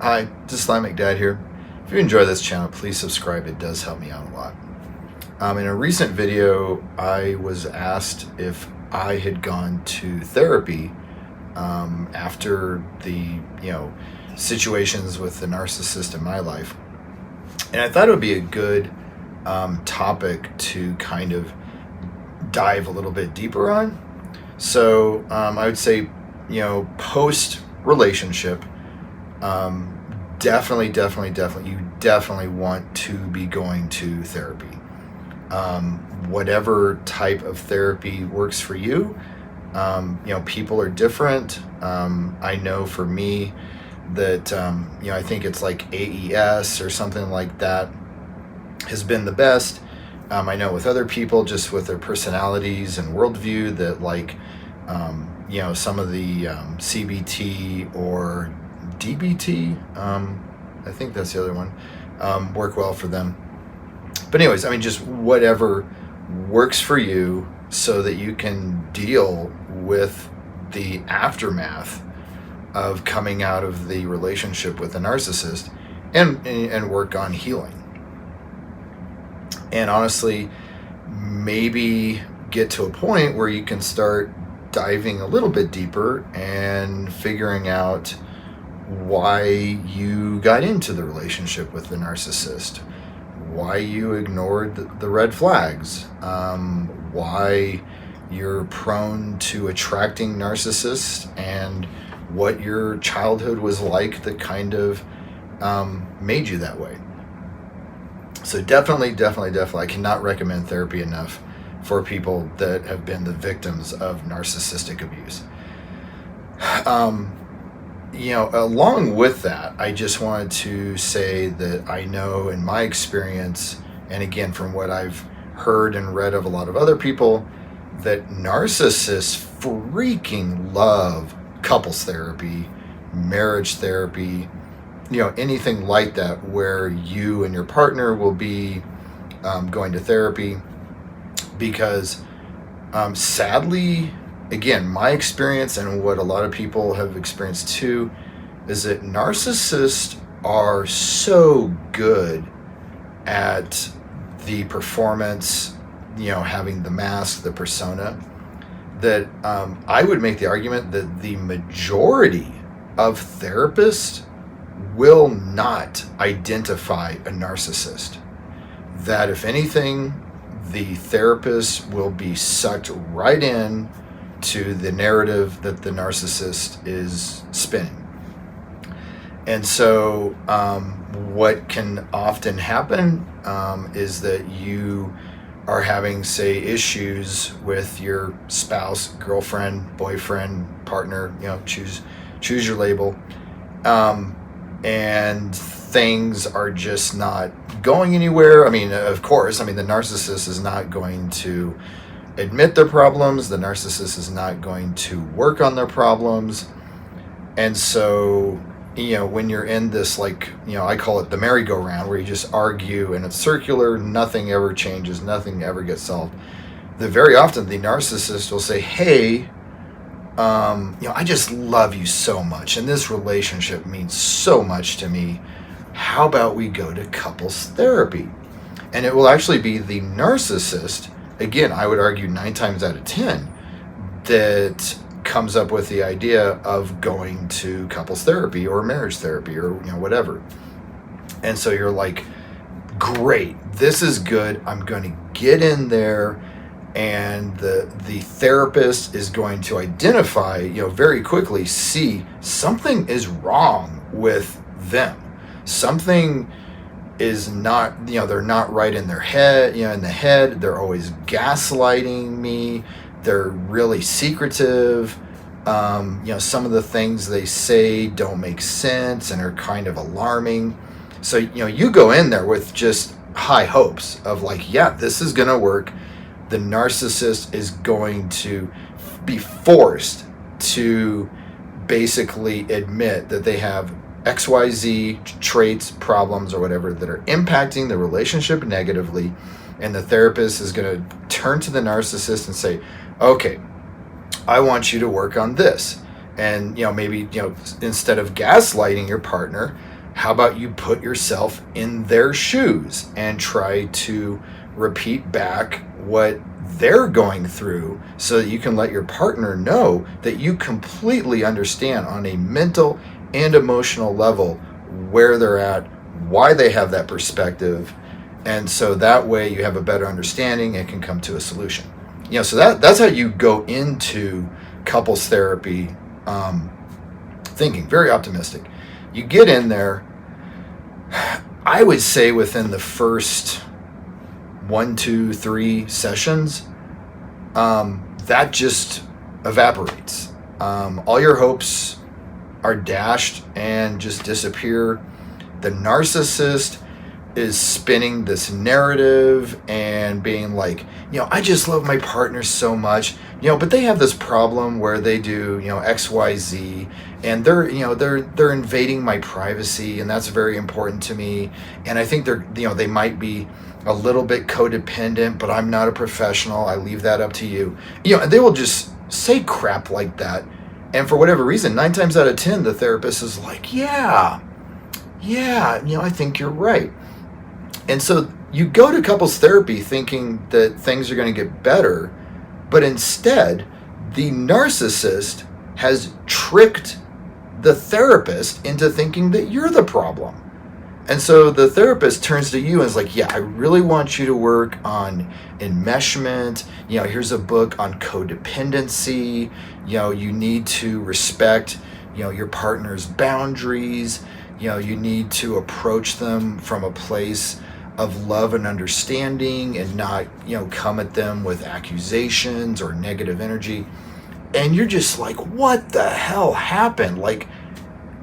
Hi, this is Islamic Dad here. If you enjoy this channel, please subscribe. It does help me out a lot. In a recent video, I was asked if I had gone to therapy after the situations with the narcissist in my life, and I thought it would be a good topic to kind of dive a little bit deeper on. So I would say, post relationship. Definitely, you definitely want to be going to therapy. Whatever type of therapy works for you. People are different. I know for me that, I think it's like AES or something like that has been the best. I know with other people, just with their personalities and worldview, that some of the CBT or DBT, I think that's the other one, work well for them. But anyways, just whatever works for you so that you can deal with the aftermath of coming out of the relationship with a narcissist and work on healing. And honestly, maybe get to a point where you can start diving a little bit deeper and figuring out why you got into the relationship with the narcissist, why you ignored the red flags, why you're prone to attracting narcissists, and what your childhood was like that kind of made you that way. So definitely, I cannot recommend therapy enough for people that have been the victims of narcissistic abuse. Along with that, I just wanted to say that I know in my experience, and again, from what I've heard and read of a lot of other people, that narcissists freaking love couples therapy, marriage therapy, anything like that, where you and your partner will be going to therapy, because sadly, again, my experience and what a lot of people have experienced too is that narcissists are so good at the performance, having the mask, the persona, that I would make the argument that the majority of therapists will not identify a narcissist. That if anything, the therapist will be sucked right in to the narrative that the narcissist is spinning. And so what can often happen is that you are having, say, issues with your spouse, girlfriend, boyfriend, partner, choose your label, and things are just not going anywhere. Of course, the narcissist is not going to admit their problems. The narcissist is not going to work on their problems. And so, when you're in this, I call it the merry-go-round, where you just argue and it's circular, nothing ever changes, nothing ever gets solved. Very often the narcissist will say, hey, I just love you so much, and this relationship means so much to me. How about we go to couples therapy? And it will actually be the narcissist, again, I would argue 9 times out of 10, that comes up with the idea of going to couples therapy or marriage therapy or whatever. And so you're like, great, this is good. I'm going to get in there, and the therapist is going to identify, very quickly see something is wrong with them. Something is not, they're not right in their head, in the head. They're always gaslighting me. They're really secretive. Some of the things they say don't make sense and are kind of alarming. So, you go in there with just high hopes of this is going to work. The narcissist is going to be forced to basically admit that they have XYZ traits, problems, or whatever that are impacting the relationship negatively, and the therapist is going to turn to the narcissist and say, okay, I want you to work on this. And maybe instead of gaslighting your partner, how about you put yourself in their shoes and try to repeat back what they're going through so that you can let your partner know that you completely understand on a mental and emotional level where they're at, why they have that perspective. And so that way you have a better understanding and can come to a solution. So that's how you go into couples therapy, thinking very optimistic. You get in there, I would say within the first 1, 2, 3 sessions, that just evaporates. All your hopes are dashed and just disappear. The narcissist is spinning this narrative and being like, I just love my partner so much, but they have this problem where they do, XYZ, and they're invading my privacy, and that's very important to me. And I think they might be a little bit codependent, but I'm not a professional. I leave that up to you. And they will just say crap like that. And for whatever reason, 9 times out of 10, the therapist is like, yeah, I think you're right. And so you go to couples therapy thinking that things are going to get better, but instead, the narcissist has tricked the therapist into thinking that you're the problem. And so the therapist turns to you and is like, yeah, I really want you to work on enmeshment. Here's a book on codependency. You need to respect, your partner's boundaries. You need to approach them from a place of love and understanding and not, come at them with accusations or negative energy. And you're just like, what the hell happened? Like,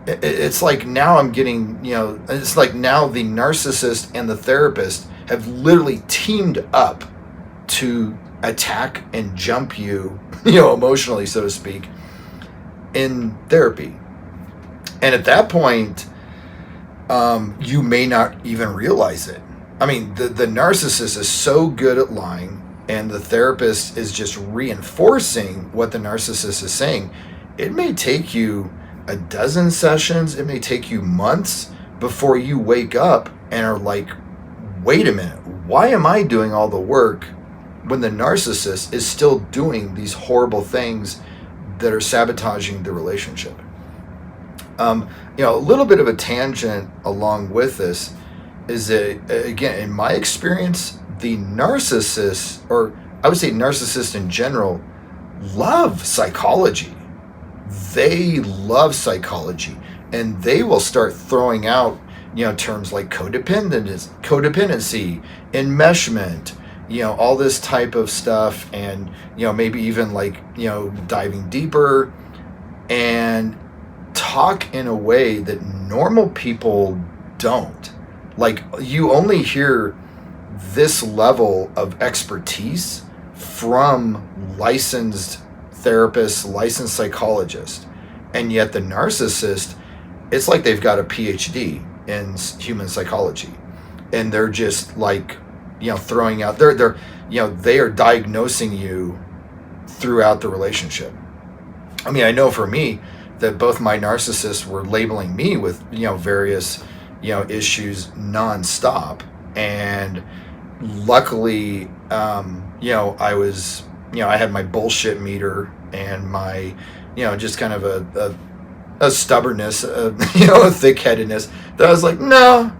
it's like now I'm getting, it's like now the narcissist and the therapist have literally teamed up to attack and jump you, emotionally, so to speak, in therapy. And at that point, you may not even realize it. I mean, the narcissist is so good at lying, and the therapist is just reinforcing what the narcissist is saying. It may take you a dozen sessions, it may take you months before you wake up and are like, wait a minute, why am I doing all the work when the narcissist is still doing these horrible things that are sabotaging the relationship? A little bit of a tangent along with this is that, again, in my experience, the narcissist, or I would say narcissists in general, love psychology. They love psychology, and they will start throwing out, terms like codependency, enmeshment, all this type of stuff, and, maybe even like, diving deeper and talk in a way that normal people don't. Like, you only hear this level of expertise from licensed therapists, licensed psychologists, and yet the narcissist, it's like they've got a PhD in human psychology, and they're just like, throwing out, they are diagnosing you throughout the relationship. I mean, I know for me that both my narcissists were labeling me with, various, issues nonstop, and luckily, I was, I had my bullshit meter and my, just kind of a stubbornness, a thick-headedness that I was like, no,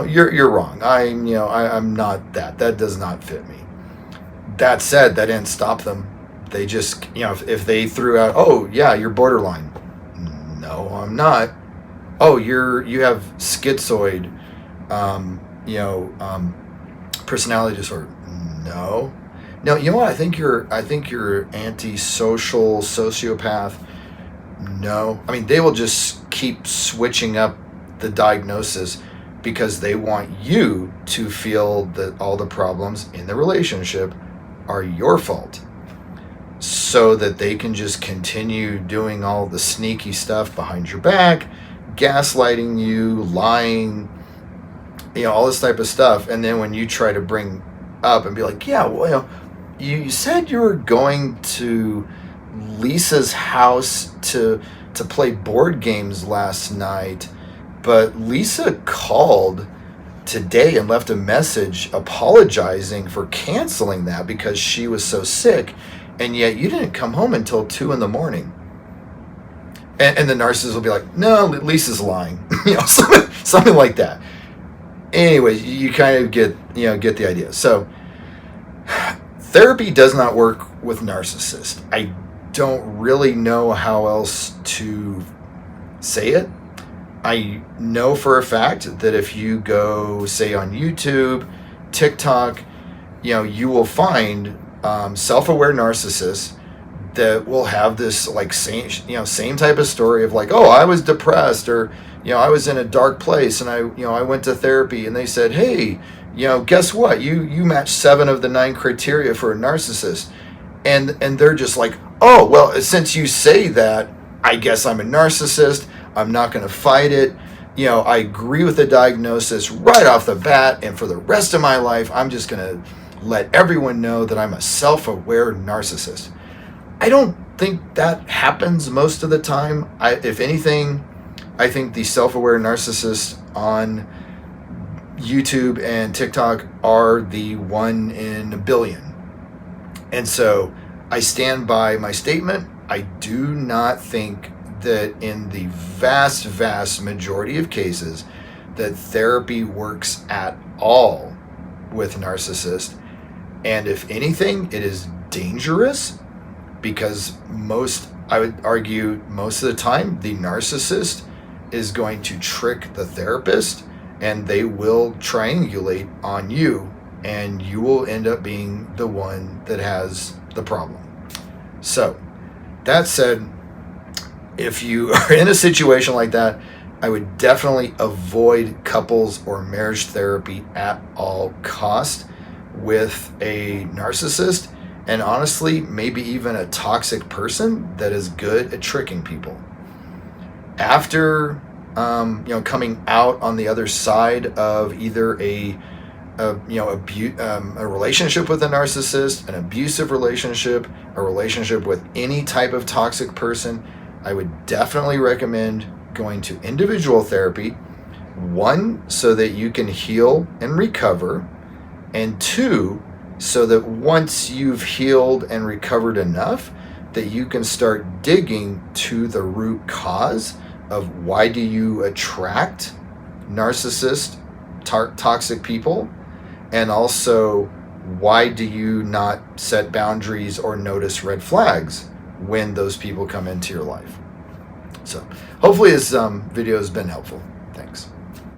you're wrong. I'm not that. That does not fit me. That said, that didn't stop them. They just, if they threw out, oh yeah, you're borderline. No, I'm not. Oh, you have schizoid, personality disorder. No, you know what? I think you're antisocial sociopath. No, I mean, they will just keep switching up the diagnosis because they want you to feel that all the problems in the relationship are your fault, so that they can just continue doing all the sneaky stuff behind your back, gaslighting you, lying, all this type of stuff. And then when you try to bring up and be like, yeah, well, you said you were going to Lisa's house to play board games last night, But Lisa called today and left a message apologizing for canceling that because she was so sick, and yet you didn't come home until 2 in the morning. And the narcissist will be like, no, Lisa's lying. Something like that. Anyway, you kind of get the idea. So therapy does not work with narcissists. I don't really know how else to say it. I know for a fact that if you go, say, on YouTube, TikTok, you will find self-aware narcissists that will have this like same type of story of like, oh, I was depressed, or I was in a dark place and I went to therapy and they said, hey, guess what? You match 7 of the 9 criteria for a narcissist. And they're just like, oh, well, since you say that, I guess I'm a narcissist. I'm not going to fight it. I agree with the diagnosis right off the bat. And for the rest of my life, I'm just going to let everyone know that I'm a self-aware narcissist. I don't think that happens most of the time. If anything, I think the self-aware narcissists on YouTube and TikTok are the 1 in a billion. And so I stand by my statement. I do not think that in the vast, vast majority of cases that therapy works at all with narcissists. And if anything, it is dangerous because I would argue most of the time, the narcissist is going to trick the therapist and they will triangulate on you, and you will end up being the one that has the problem. So that said, if you are in a situation like that, I would definitely avoid couples or marriage therapy at all costs with a narcissist, and honestly, maybe even a toxic person that is good at tricking people. After coming out on the other side of either a relationship with a narcissist, an abusive relationship, a relationship with any type of toxic person, I would definitely recommend going to individual therapy. 1, so that you can heal and recover, and 2, so that once you've healed and recovered enough, that you can start digging to the root cause of why do you attract narcissist, toxic people, and also why do you not set boundaries or notice red flags when those people come into your life. So hopefully this video has been helpful. Thanks.